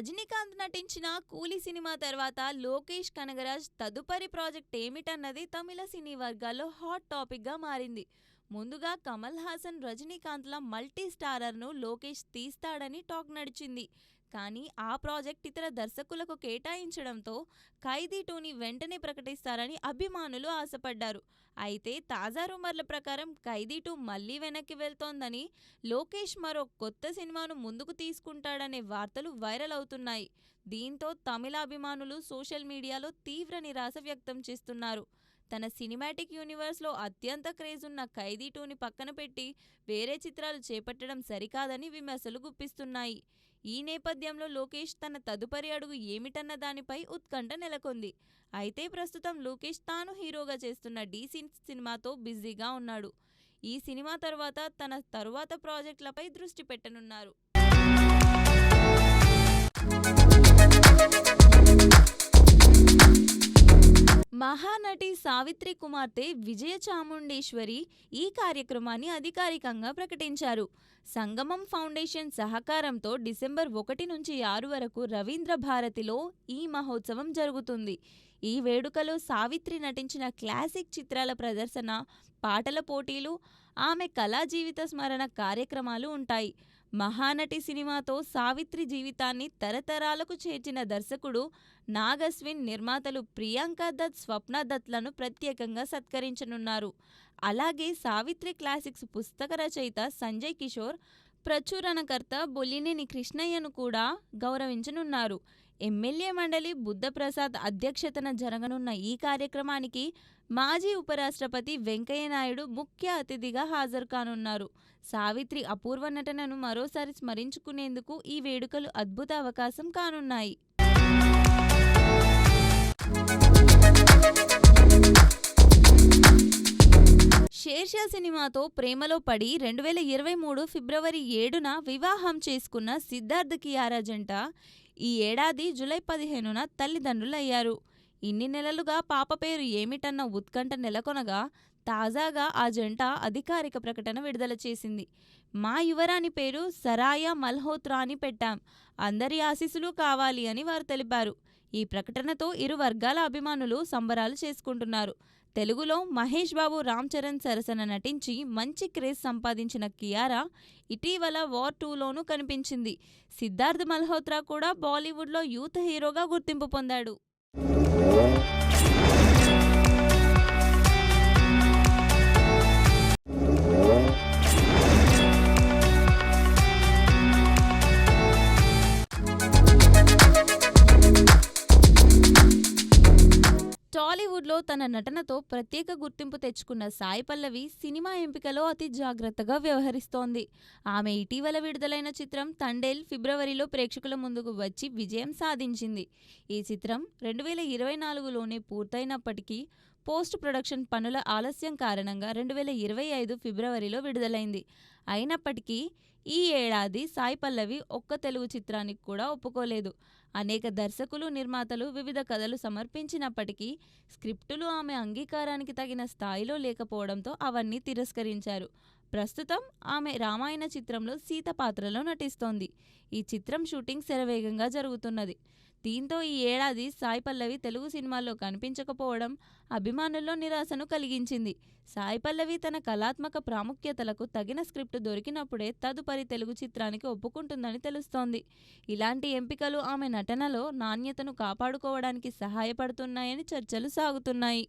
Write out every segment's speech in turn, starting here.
రజనీకాంత్ నటించిన కూలీ సినిమా తర్వాత లోకేష్ కనగరాజ్ తదుపరి ప్రాజెక్ట్ ఏమిటన్నది తమిళ సినీ వర్గాల్లో హాట్ టాపిక్ గా మారింది. ముందుగా కమల్ హాసన్ రజనీకాంత్ల మల్టీ స్టారర్ను లోకేష్ తీస్తాడని టాక్ నడిచింది. కానీ ఆ ప్రాజెక్ట్ ఇతర దర్శకులకు కేటాయించడంతో ఖైదీ 2ని వెంటనే ప్రకటిస్తారని అభిమానులు ఆశపడ్డారు. అయితే తాజా రూమర్ల ప్రకారం ఖైదీ 2 మళ్లీ వెనక్కి వెళ్తోందని, లోకేష్ మరో కొత్త సినిమాను ముందుకు తీసుకుంటాడనే వార్తలు వైరల్ అవుతున్నాయి. దీంతో తమిళ అభిమానులు సోషల్ మీడియాలో తీవ్ర నిరాశ వ్యక్తం చేస్తున్నారు. తన సినిమాటిక్ యూనివర్స్లో అత్యంత క్రేజ్ ఉన్న ఖైదీ 2ని పక్కన పెట్టి వేరే చిత్రాలు చేపట్టడం సరికాదని విమర్శలు గుప్పిస్తున్నాయి. ఈ నేపథ్యంలో లోకేష్ తన తదుపరి అడుగు ఏమిటన్న దానిపై ఉత్కంఠ నెలకొంది. అయితే ప్రస్తుతం లోకేష్ తాను హీరోగా చేస్తున్న డీసీ సినిమాతో బిజీగా ఉన్నాడు. ఈ సినిమా తర్వాత తన తరువాత ప్రాజెక్టులపై దృష్టి పెట్టనున్నారు. మహానటి సావిత్రి కుమార్తె విజయ చాముండేశ్వరి ఈ కార్యక్రమాన్ని అధికారికంగా ప్రకటించారు. సంగమం ఫౌండేషన్ సహకారంతో డిసెంబర్ 1 నుంచి 6 వరకు రవీంద్ర భారతిలో ఈ మహోత్సవం జరుగుతుంది. ఈ వేడుకలో సావిత్రి నటించిన క్లాసిక్ చిత్రాల ప్రదర్శన, పాటల పోటీలు, ఆమె కళా జీవిత స్మరణ కార్యక్రమాలు ఉంటాయి. మహానటి సినిమాతో సావిత్రి జీవితాన్ని తరతరాలకు చేర్చిన దర్శకుడు నాగస్విన్, నిర్మాతలు ప్రియాంక దత్, స్వప్న దత్లను ప్రత్యేకంగా సత్కరించనున్నారు. అలాగే సావిత్రి క్లాసిక్స్ పుస్తక రచయిత సంజయ్ కిషోర్, ప్రచురణకర్త బొల్లినేని కృష్ణయ్యను కూడా గౌరవించనున్నారు. ఎమ్మెల్యే మండలి బుద్ధప్రసాద్ అధ్యక్షతన జరగనున్న ఈ కార్యక్రమానికి మాజీ ఉపరాష్ట్రపతి వెంకయ్యనాయుడు ముఖ్య అతిథిగా హాజరు కానున్నారు. సావిత్రి అపూర్వ నటనను మరోసారి స్మరించుకునేందుకు ఈ వేడుకలు అద్భుత అవకాశం కానున్నాయి. షేర్షా సినిమాతో ప్రేమలో పడి 2023 ఫిబ్రవరి 7న వివాహం చేసుకున్న సిద్ధార్థ్ కియారా జంట ఈ ఏడాది జూలై 15న తల్లిదండ్రులయ్యారు. ఇన్ని నెలలుగా పాప పేరు ఏమిటన్న ఉత్కంఠ నెలకొనగా తాజాగా ఆ జంట అధికారిక ప్రకటన విడుదల చేసింది. మా యువరాణి పేరు సరాయ మల్హోత్రా అని పెట్టాం. అందరి ఆశీస్సులు కావాలి అని వారు తెలిపారు. ఈ ప్రకటనతో ఇరు వర్గాల అభిమానులు సంబరాలు చేసుకుంటున్నారు. తెలుగులో మహేష్ బాబు, రామ్ చరణ్ సరసన నటించి మంచి క్రేజ్ సంపాదించిన కియారా ఇటీవల వార్ 2లోనూ కనిపించింది. సిద్ధార్థ్ మల్హోత్రా కూడా బాలీవుడ్లో యూత్ హీరోగా గుర్తింపు పొందాడు. టాలీవుడ్లో తన నటనతో ప్రత్యేక గుర్తింపు తెచ్చుకున్న సాయి పల్లవి సినిమా ఎంపికలో అతి జాగ్రత్తగా వ్యవహరిస్తోంది. ఆమె ఇటీవల విడుదలైన చిత్రం తండేల్ ఫిబ్రవరిలో ప్రేక్షకుల ముందుకు వచ్చి విజయం సాధించింది. ఈ చిత్రం 2024లోనే పూర్తయినప్పటికీ పోస్ట్ ప్రొడక్షన్ పనుల ఆలస్యం కారణంగా 2025 ఫిబ్రవరిలో విడుదలైంది. అయినప్పటికీ ఈ ఏడాది సాయి పల్లవి ఒక్క తెలుగు చిత్రానికి కూడా ఒప్పుకోలేదు. అనేక దర్శకులు, నిర్మాతలు వివిధ కథలు సమర్పించినప్పటికీ స్క్రిప్టులు ఆమె అంగీకారానికి తగిన స్థాయిలో లేకపోవడంతో అవన్నీ తిరస్కరించారు. ప్రస్తుతం ఆమె రామాయణ చిత్రంలో సీత పాత్రలో నటిస్తోంది. ఈ చిత్రం షూటింగ్ శరవేగంగా జరుగుతున్నది. దీంతో ఈ ఏడాది సాయి పల్లవి తెలుగు సినిమాల్లో కనిపించకపోవడం అభిమానుల్లో నిరాశను కలిగించింది. సాయి పల్లవి తన కళాత్మక ప్రాముఖ్యతలకు తగిన స్క్రిప్ట్ దొరికినప్పుడే తదుపరి తెలుగు చిత్రానికి ఒప్పుకుంటుందని తెలుస్తోంది. ఇలాంటి ఎంపికలు ఆమె నటనలో నాణ్యతను కాపాడుకోవడానికి సహాయపడుతున్నాయని చర్చలు సాగుతున్నాయి.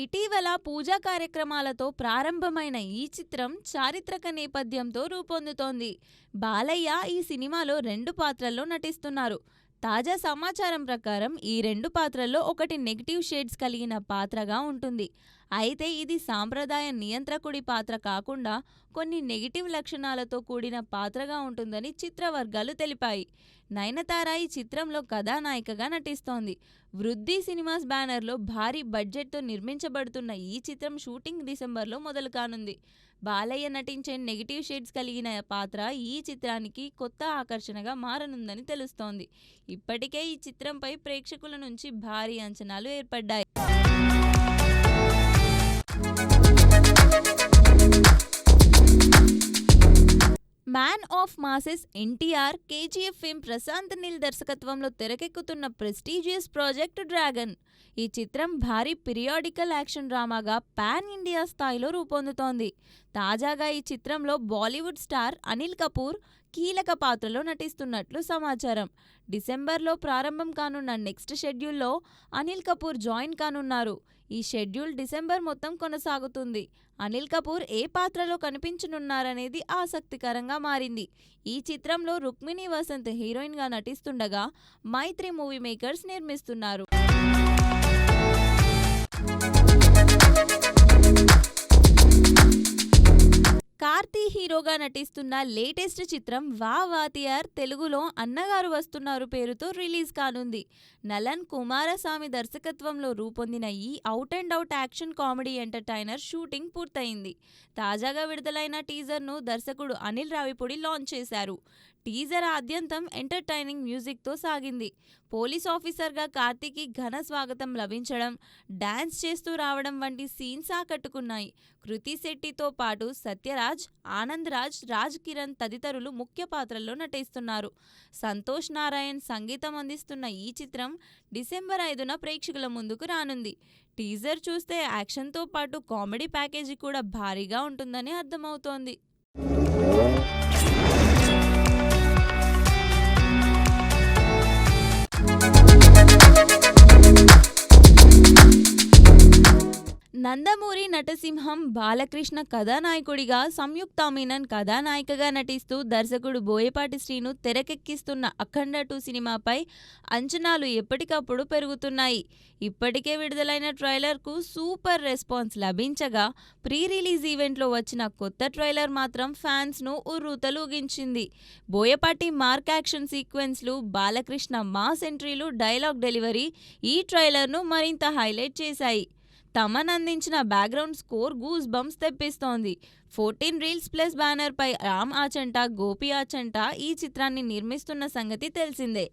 ఇటీవల పూజా కార్యక్రమాలతో ప్రారంభమైన ఈ చిత్రం చారిత్రక నేపథ్యంతో రూపొందుతోంది. బాలయ్య ఈ సినిమాలో 2 పాత్రల్లో నటిస్తున్నారు. తాజా సమాచారం ప్రకారం ఈ 2 పాత్రల్లో ఒకటి నెగిటివ్ షేడ్స్ కలిగిన పాత్రగా ఉంటుంది. అయితే ఇది సాంప్రదాయ నియంత్రకుడి పాత్ర కాకుండా కొన్ని నెగిటివ్ లక్షణాలతో కూడిన పాత్రగా ఉంటుందని చిత్ర వర్గాలు తెలిపాయి. నయనతార ఈ చిత్రంలో కథానాయికగా నటిస్తోంది. వృద్ధి సినిమాస్ బ్యానర్లో భారీ బడ్జెట్తో నిర్మించబడుతున్న ఈ చిత్రం షూటింగ్ డిసెంబర్లో మొదలు కానుంది. బాలయ్య నటించే నెగిటివ్ షేడ్స్ కలిగిన పాత్ర ఈ చిత్రానికి కొత్త ఆకర్షణగా మారనుందని తెలుస్తోంది. ఇప్పటికే ఈ చిత్రంపై ప్రేక్షకుల నుంచి భారీ అంచనాలు ఏర్పడ్డాయి. Man of masses NTR KGF film Prashanth Neel దర్శకత్వంలో తెరకెక్కుతున్న ప్రెస్టీజియస్ ప్రాజెక్ట్ డ్రాగన్. ఈ చిత్రం భారీ పిరియాడికల్ యాక్షన్ డ్రామాగా పాన్ ఇండియా స్థాయిలో రూపొందుతోంది. తాజాగా ఈ చిత్రంలో బాలీవుడ్ స్టార్ అనిల్ కపూర్ కీలక పాత్రలో నటిస్తున్నట్లు సమాచారం. డిసెంబర్లో ప్రారంభం కానున్న నెక్స్ట్ షెడ్యూల్లో అనిల్ కపూర్ జాయిన్ కానున్నారు. ఈ షెడ్యూల్ డిసెంబర్ మొత్తం కొనసాగుతుంది. అనిల్ కపూర్ ఏ పాత్రలో కనిపించనున్నారనేది ఆసక్తికరంగా మారింది. ఈ చిత్రంలో రుక్మిణి వసంత్ హీరోయిన్గా నటిస్తుండగా మైత్రి మూవీ మేకర్స్ నిర్మిస్తున్నారు. కార్తీ హీరోగా నటిస్తున్న లేటెస్ట్ చిత్రం వా వాతియార్ తెలుగులో అన్నగారు వస్తున్నారు పేరుతో రిలీజ్ కానుంది. నలన్ కుమారస్వామి దర్శకత్వంలో రూపొందిన ఈ out and out action comedy entertainer shooting పూర్తయింది. తాజాగా విడుదలైన టీజర్ను దర్శకుడు అనిల్ రావిపూడి లాంచ్ చేశారు. టీజర్ ఆద్యంతం ఎంటర్టైనింగ్ మ్యూజిక్తో సాగింది. పోలీస్ ఆఫీసర్గా కార్తీకి ఘన స్వాగతం లభించడం, డాన్స్ చేస్తూ రావడం వంటి సీన్స్ ఆకట్టుకున్నాయి. కృతి శెట్టితో పాటు సత్యరాజ్, ఆనంద్ రాజ్, రాజ్ కిరణ్ తదితరులు ముఖ్య పాత్రల్లో నటిస్తున్నారు. సంతోష్ నారాయణ్ సంగీతం అందిస్తున్న ఈ చిత్రం డిసెంబర్ 5న ప్రేక్షకుల ముందుకు రానుంది. టీజర్ చూస్తే యాక్షన్తో పాటు కామెడీ ప్యాకేజీ కూడా భారీగా ఉంటుందని అర్థమవుతోంది. నందమూరి నటసింహం బాలకృష్ణ కథానాయకుడిగా, సంయుక్త మీనన్ కథానాయికగా నటిస్తూ దర్శకుడు బోయపాటి శ్రీను తెరకెక్కిస్తున్న అఖండ 2 సినిమాపై అంచనాలు ఎప్పటికప్పుడు పెరుగుతున్నాయి. ఇప్పటికే విడుదలైన ట్రైలర్కు సూపర్ రెస్పాన్స్ లభించగా, ప్రీ రిలీజ్ ఈవెంట్లో వచ్చిన కొత్త ట్రైలర్ మాత్రం ఫ్యాన్స్ను ఉర్రూతలూగించింది. బోయపాటి మార్క్ యాక్షన్ సీక్వెన్స్లు, బాలకృష్ణ మాస్ ఎంట్రీలు, డైలాగ్ డెలివరీ ఈ ట్రైలర్ను మరింత హైలైట్ చేశాయి. తమన్ అందించిన బ్యాక్గ్రౌండ్ స్కోర్ గూస్ బంప్స్ తెప్పిస్తోంది. 14 రీల్స్ ప్లస్ బ్యానర్ పై రామ్ ఆచంట, గోపి ఆచంట ఈ చిత్రాన్ని నిర్మిస్తున్న సంగతి తెలిసిందే.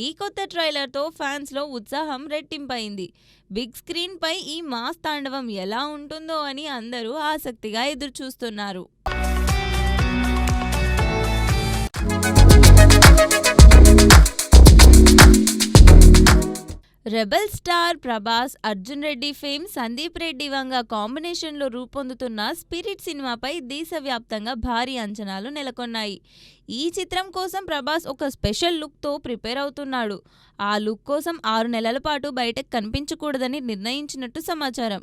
ఈ కొత్త ట్రైలర్తో ఫ్యాన్స్లో ఉత్సాహం రెట్టింపైంది. బిగ్ స్క్రీన్ పై ఈ మాస్ తాండవం ఎలా ఉంటుందో అని అందరూ ఆసక్తిగా ఎదురుచూస్తున్నారు. Rebel star Prabhas, Arjun Reddy fame Sandeep Reddy Vanga కాంబినేషన్లో రూపొందుతున్న స్పిరిట్ సినిమాపై దేశవ్యాప్తంగా భారీ అంచనాలు నెలకొన్నాయి. ఈ చిత్రం కోసం ప్రభాస్ ఒక స్పెషల్ లుక్తో ప్రిపేర్ అవుతున్నాడు. ఆ లుక్ కోసం 6 నెలల పాటు బయటకు కనిపించకూడదని నిర్ణయించినట్టు సమాచారం.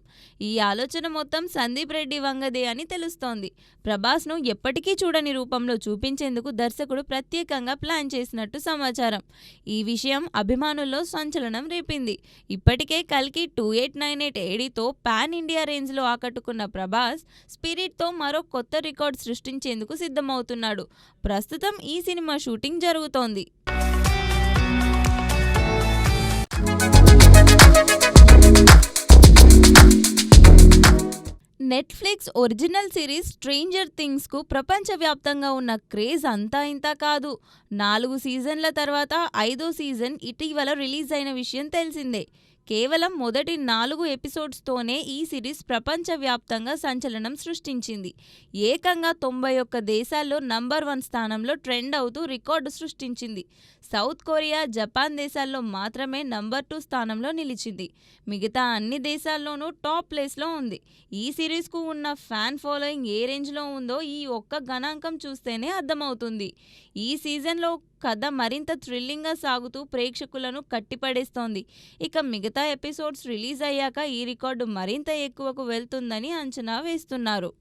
ఈ ఆలోచన మొత్తం సందీప్ రెడ్డి వంగదే అని తెలుస్తోంది. ప్రభాస్ను ఎప్పటికీ చూడని రూపంలో చూపించేందుకు దర్శకుడు ప్రత్యేకంగా ప్లాన్ చేసినట్టు సమాచారం. ఈ విషయం అభిమానుల్లో సంచలనం రేపింది. ఇప్పటికే కల్కి 2898 ఏడీతో పాన్ ఇండియా రేంజ్లో ఆకట్టుకున్న ప్రభాస్ స్పిరిట్తో మరో కొత్త రికార్డ్ సృష్టించేందుకు సిద్ధమవుతున్నాడు. ప్రస్తుతం ఈ సినిమా షూటింగ్ జరుగుతోంది. నెట్ఫ్లిక్స్ ఒరిజినల్ సిరీస్ స్ట్రేంజర్ థింగ్స్కు ప్రపంచవ్యాప్తంగా ఉన్న క్రేజ్ అంతా ఇంతా కాదు. 4 సీజన్ల తర్వాత 5వ సీజన్ ఇటీవల రిలీజ్ అయిన విషయం తెలిసిందే. కేవలం మొదటి 4 ఎపిసోడ్స్తోనే ఈ సిరీస్ ప్రపంచవ్యాప్తంగా సంచలనం సృష్టించింది. ఏకంగా 91 దేశాల్లో నంబర్ 1 స్థానంలో ట్రెండ్ అవుతూ రికార్డు సృష్టించింది. సౌత్ కొరియా, జపాన్ దేశాల్లో మాత్రమే నంబర్ 2 స్థానంలో నిలిచింది. మిగతా అన్ని దేశాల్లోనూ టాప్ ప్లేస్లో ఉంది. ఈ సిరీస్కు ఉన్న ఫ్యాన్ ఫాలోయింగ్ ఏ రేంజ్లో ఉందో ఈ ఒక్క గణాంకం చూస్తేనే అర్థమవుతుంది. ఈ సీజన్లో కథ మరింత థ్రిల్లింగ్గా సాగుతూ ప్రేక్షకులను కట్టిపడేస్తోంది. ఇక మిగతా ఎపిసోడ్స్ రిలీజ్ అయ్యాక ఈ రికార్డు మరింత ఎక్కువకు వెళ్తుందని అంచనా వేస్తున్నారు.